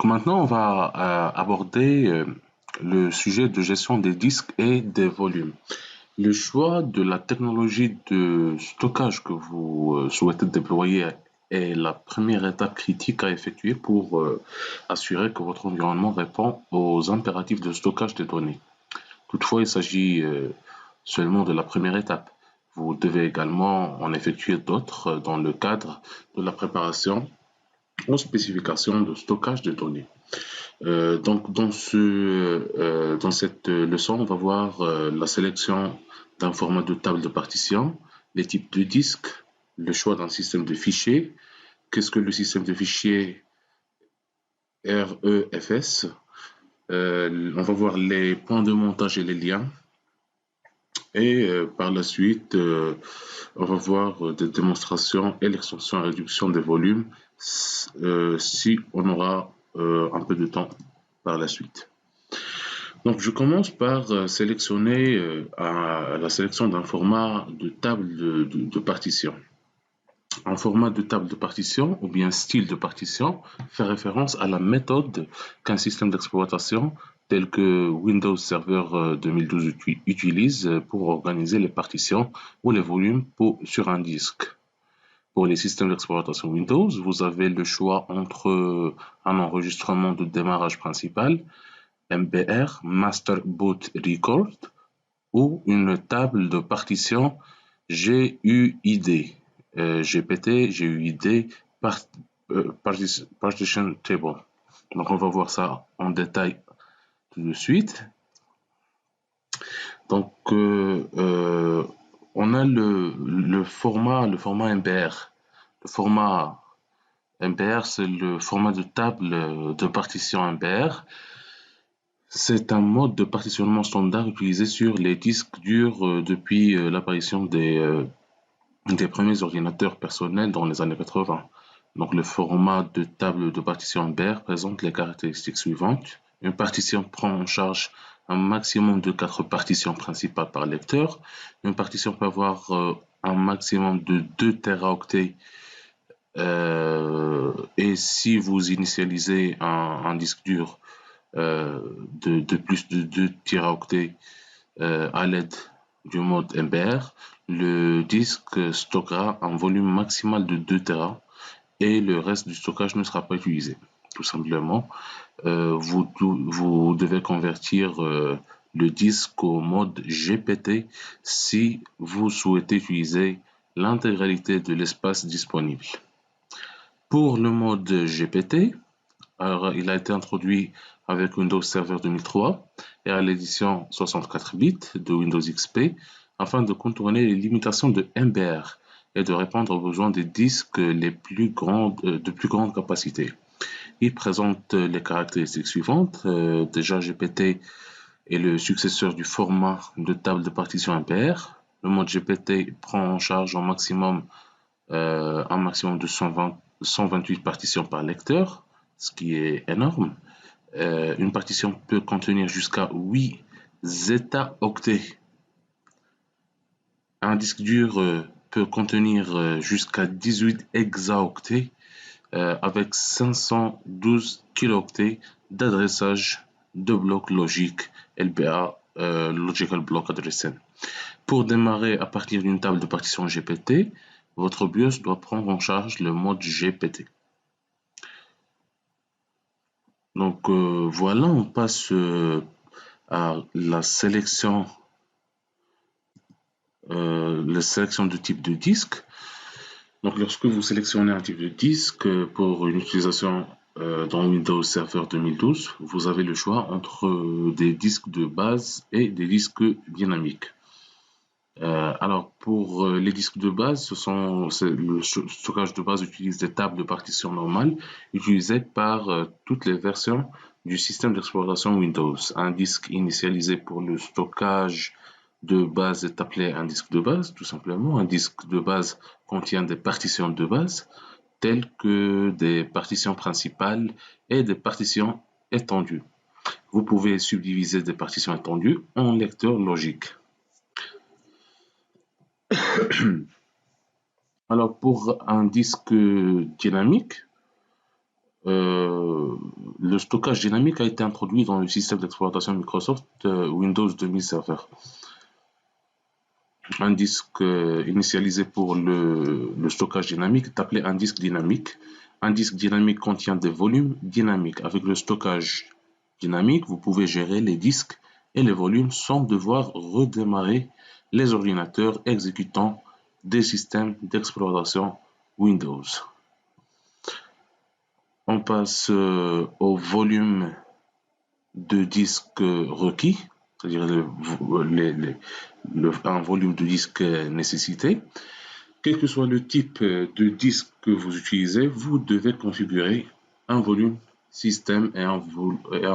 Donc maintenant, on va aborder le sujet de gestion des disques et des volumes. Le choix de la technologie de stockage que vous souhaitez déployer est la première étape critique à effectuer pour assurer que votre environnement répond aux impératifs de stockage des données. Toutefois, il s'agit seulement de la première étape. Vous devez également en effectuer d'autres dans le cadre de la préparation aux spécifications de stockage de données. Donc dans cette leçon, on va voir la sélection d'un format de table de partition, les types de disques, le choix d'un système de fichiers, qu'est-ce que le système de fichiers REFS, on va voir les points de montage et les liens, et par la suite, on va voir des démonstrations et l'extension et réduction des volumes si on aura un peu de temps par la suite. Donc, je commence par sélectionner la sélection d'un format de table de partition. Un format de table de partition ou bien style de partition fait référence à la méthode qu'un système d'exploitation tel que Windows Server 2012 utilise pour organiser les partitions ou les volumes sur un disque. Pour les systèmes d'exploitation Windows, vous avez le choix entre un enregistrement de démarrage principal, MBR, Master Boot Record, ou une table de partition GUID, GPT, GUID, Partition Table. Donc on va voir ça en détail tout de suite. Donc on a le format MBR. Le format MBR, c'est le format de table de partition MBR. C'est un mode de partitionnement standard utilisé sur les disques durs depuis l'apparition des premiers ordinateurs personnels dans les années 80. Donc le format de table de partition MBR présente les caractéristiques suivantes. Une partition prend en charge un maximum de 4 partitions principales par lecteur. Une partition peut avoir un maximum de 2 téraoctets et si vous initialisez un disque dur de plus de 2 téraoctets à l'aide du mode MBR, le disque stockera un volume maximal de 2 Tera et le reste du stockage ne sera pas utilisé. Tout simplement, vous devez convertir le disque au mode GPT si vous souhaitez utiliser l'intégralité de l'espace disponible. Pour le mode GPT, alors, il a été introduit avec Windows Server 2003 et à l'édition 64 bits de Windows XP afin de contourner les limitations de MBR et de répondre aux besoins des disques de plus grande capacité. Il présente les caractéristiques suivantes. Déjà, GPT est le successeur du format de table de partition MBR. Le mode GPT prend en charge un maximum de 128 partitions par lecteur, ce qui est énorme. Une partition peut contenir jusqu'à 8 zeta-octets. Un disque dur peut contenir jusqu'à 18 hexaoctets avec 512 kilooctets d'adressage de blocs logiques LBA, Logical Block Addressing. Pour démarrer à partir d'une table de partition GPT, votre BIOS doit prendre en charge le mode GPT. Donc voilà, on passe à la sélection de type de disque. Donc lorsque vous sélectionnez un type de disque pour une utilisation dans Windows Server 2012, vous avez le choix entre des disques de base et des disques dynamiques. Alors pour les disques de base, le stockage de base utilise des tables de partition normales utilisées par toutes les versions du système d'exploitation Windows. Un disque initialisé pour le stockage de base est appelé un disque de base, tout simplement. Un disque de base contient des partitions de base telles que des partitions principales et des partitions étendues. Vous pouvez subdiviser des partitions étendues en lecteurs logiques. Alors pour un disque dynamique, Euh, le stockage dynamique a été introduit dans le système d'exploitation Microsoft Windows 2000 Server. Un disque initialisé pour le stockage dynamique est appelé un disque dynamique. Un disque dynamique contient des volumes dynamiques. Avec le stockage dynamique, vous pouvez gérer les disques et les volumes sans devoir redémarrer les ordinateurs exécutant des systèmes d'exploitation Windows. On passe au volume de disque requis, c'est-à-dire un volume de disque nécessité. Quel que soit le type de disque que vous utilisez, vous devez configurer un volume système et un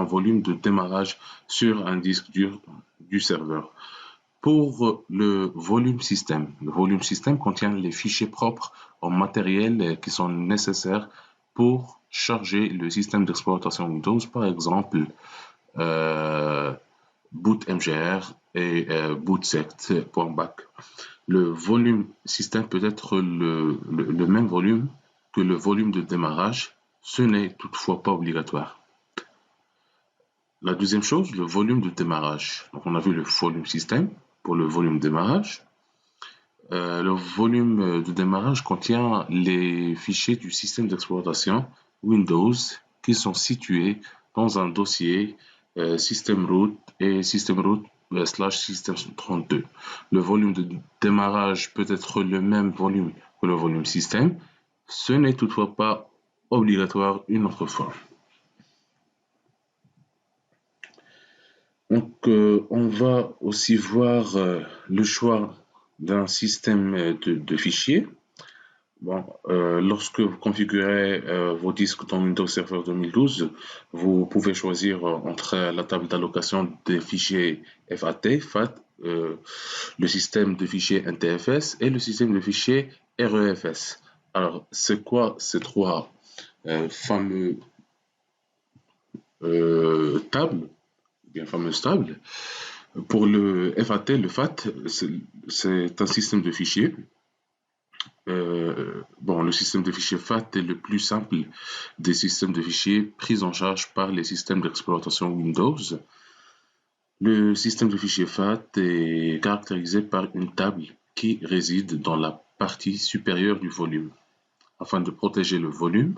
volume de démarrage sur un disque dur du serveur. Pour le volume système contient les fichiers propres au matériel qui sont nécessaires pour charger le système d'exploitation Windows, par exemple euh, boot mgr et bootsect.back. Le volume système peut être le même volume que le volume de démarrage, ce n'est toutefois pas obligatoire. La deuxième chose, le volume de démarrage. Donc on a vu le volume système pour le volume de démarrage. Le volume de démarrage contient les fichiers du système d'exploitation Windows qui sont situés dans un dossier system root et system root /system32. Le volume de démarrage peut être le même volume que le volume système. Ce n'est toutefois pas obligatoire une autre fois. Donc, on va aussi voir le choix d'un système de fichiers. Bon, lorsque vous configurez vos disques dans Windows Server 2012, vous pouvez choisir entre la table d'allocation des fichiers FAT, le système de fichiers NTFS et le système de fichiers REFS. Alors, c'est quoi ces trois fameux tables, bien fameuses tables? Pour le FAT, c'est un système de fichiers. Le système de fichiers FAT est le plus simple des systèmes de fichiers pris en charge par les systèmes d'exploitation Windows. Le système de fichiers FAT est caractérisé par une table qui réside dans la partie supérieure du volume. Afin de protéger le volume,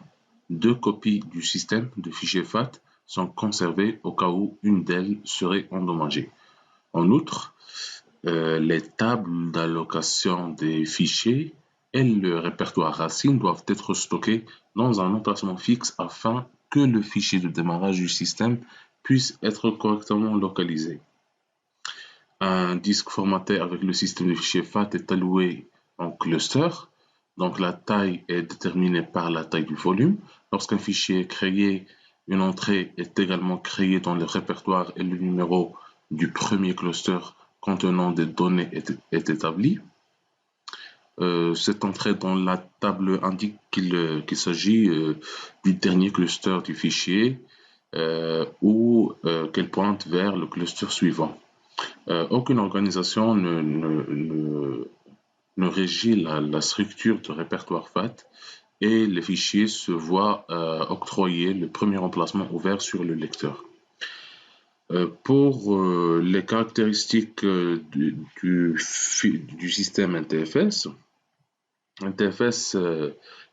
deux copies du système de fichiers FAT sont conservées au cas où une d'elles serait endommagée. En outre, les tables d'allocation des fichiers et le répertoire racine doivent être stockés dans un emplacement fixe afin que le fichier de démarrage du système puisse être correctement localisé. Un disque formaté avec le système de fichiers FAT est alloué en cluster, donc la taille est déterminée par la taille du volume. Lorsqu'un fichier est créé, une entrée est également créée dans le répertoire et le numéro du premier cluster contenant des données est établi. Cette entrée dans la table indique qu'il s'agit du dernier cluster du fichier ou qu'elle pointe vers le cluster suivant. Aucune organisation ne régit la structure de répertoire FAT et les fichiers se voient octroyer le premier emplacement ouvert sur le lecteur. Pour les caractéristiques du système NTFS, NTFS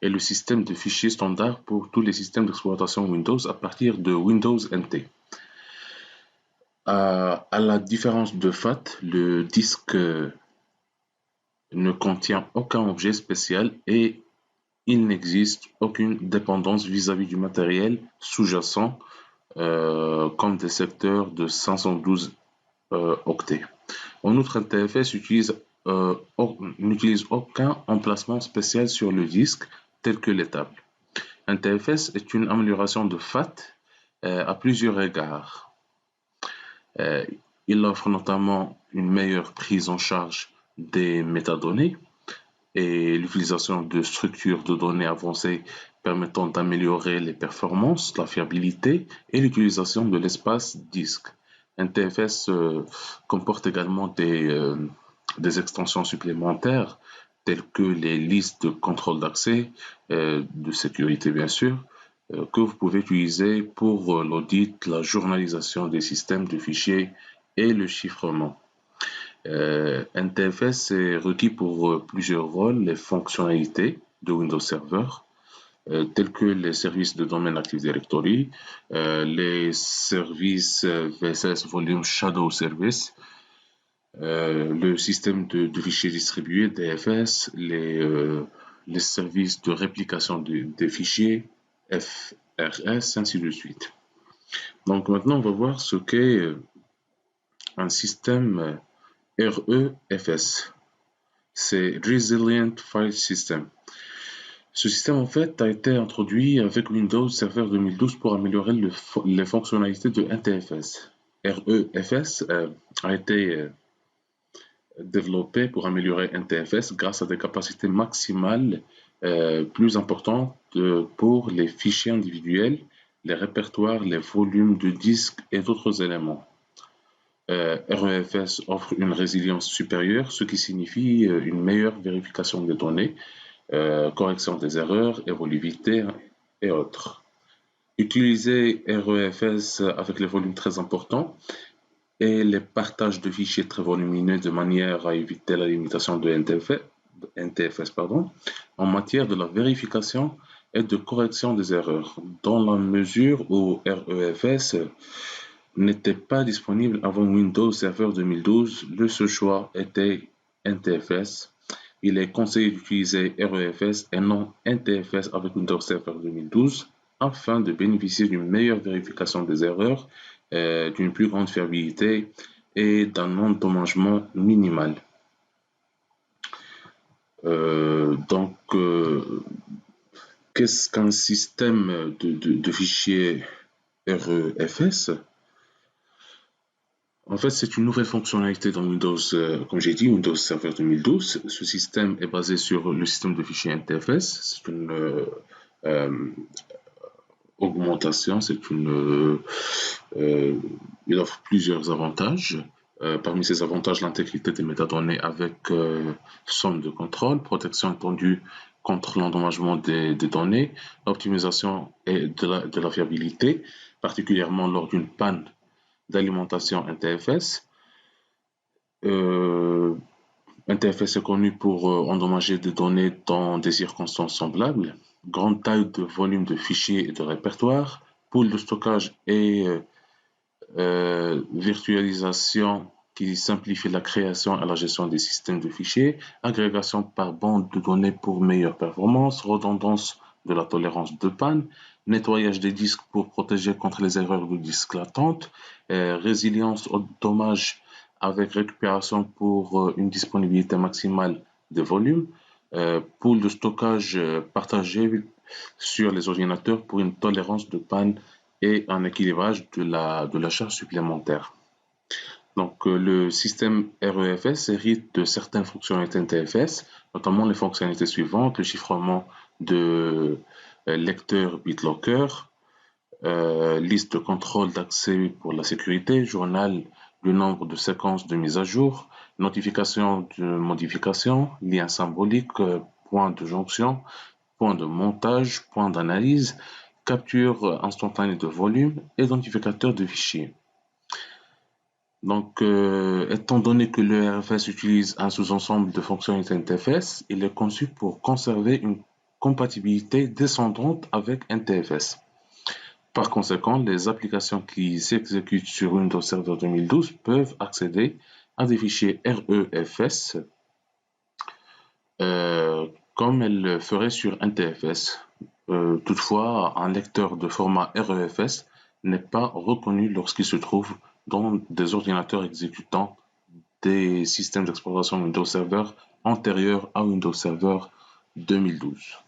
est le système de fichiers standard pour tous les systèmes d'exploitation Windows à partir de Windows NT. À la différence de FAT, le disque ne contient aucun objet spécial et il n'existe aucune dépendance vis-à-vis du matériel sous-jacent comme des secteurs de 512 octets. En outre, NTFS n'utilise aucun emplacement spécial sur le disque tel que les tables. NTFS est une amélioration de FAT à plusieurs égards. Il offre notamment une meilleure prise en charge des métadonnées et l'utilisation de structures de données avancées permettant d'améliorer les performances, la fiabilité et l'utilisation de l'espace disque. NTFS comporte également des extensions supplémentaires telles que les listes de contrôle d'accès, de sécurité bien sûr, que vous pouvez utiliser pour l'audit, la journalisation des systèmes de fichiers et le chiffrement. NTFS est requis pour plusieurs rôles, les fonctionnalités de Windows Server, tels que les services de domaine Active Directory, les services VSS Volume Shadow Service, le système de fichiers distribués, DFS, les services de réplication des fichiers, FRS, ainsi de suite. Donc maintenant, on va voir ce qu'est un système REFS. C'est Resilient File System. Ce système, en fait, a été introduit avec Windows Server 2012 pour améliorer les fonctionnalités de NTFS. REFS a été développé pour améliorer NTFS grâce à des capacités maximales plus importantes pour les fichiers individuels, les répertoires, les volumes de disques et d'autres éléments. REFS offre une résilience supérieure, ce qui signifie une meilleure vérification des données, correction des erreurs, évolutivité et autres. Utiliser REFS avec les volumes très importants et les partages de fichiers très volumineux de manière à éviter la limitation de NTFS en matière de la vérification et de correction des erreurs, dans la mesure où REFS n'était pas disponible avant Windows Server 2012, le seul choix était NTFS. Il est conseillé d'utiliser REFS et non NTFS avec Windows Server 2012 afin de bénéficier d'une meilleure vérification des erreurs, d'une plus grande fiabilité et d'un endommagement minimal. Qu'est-ce qu'un système de fichiers REFS? En fait, c'est une nouvelle fonctionnalité dans Windows, comme j'ai dit, Windows Server 2012. Ce système est basé sur le système de fichiers NTFS. C'est une augmentation, il offre plusieurs avantages. Parmi ces avantages, l'intégrité des métadonnées avec somme de contrôle, protection étendue contre l'endommagement des données, optimisation et de la fiabilité, particulièrement lors d'une panne d'alimentation NTFS. NTFS est connu pour endommager des données dans des circonstances semblables, grande taille de volume de fichiers et de répertoire, pool de stockage et virtualisation qui simplifie la création et la gestion des systèmes de fichiers, agrégation par bande de données pour meilleure performance, redondance de la tolérance de panne, nettoyage des disques pour protéger contre les erreurs de disques latentes, résilience aux dommages avec récupération pour une disponibilité maximale de volume, pool de stockage partagé sur les ordinateurs pour une tolérance de panne et un équilibrage de la charge supplémentaire. Donc, le système REFS hérite de certaines fonctionnalités NTFS, notamment les fonctionnalités suivantes, le chiffrement de lecteur BitLocker, liste de contrôle d'accès pour la sécurité, journal du nombre de séquences de mise à jour, notification de modification, lien symbolique, point de jonction, point de montage, point d'analyse, capture instantanée de volume, identificateur de fichiers. Donc, étant donné que le RFS utilise un sous-ensemble de fonctionnalités NTFS, il est conçu pour conserver une compatibilité descendante avec NTFS. Par conséquent, les applications qui s'exécutent sur Windows Server 2012 peuvent accéder à des fichiers REFS comme elles le feraient sur NTFS. Toutefois, un lecteur de format REFS n'est pas reconnu lorsqu'il se trouve dans des ordinateurs exécutant des systèmes d'exploitation Windows Server antérieurs à Windows Server 2012.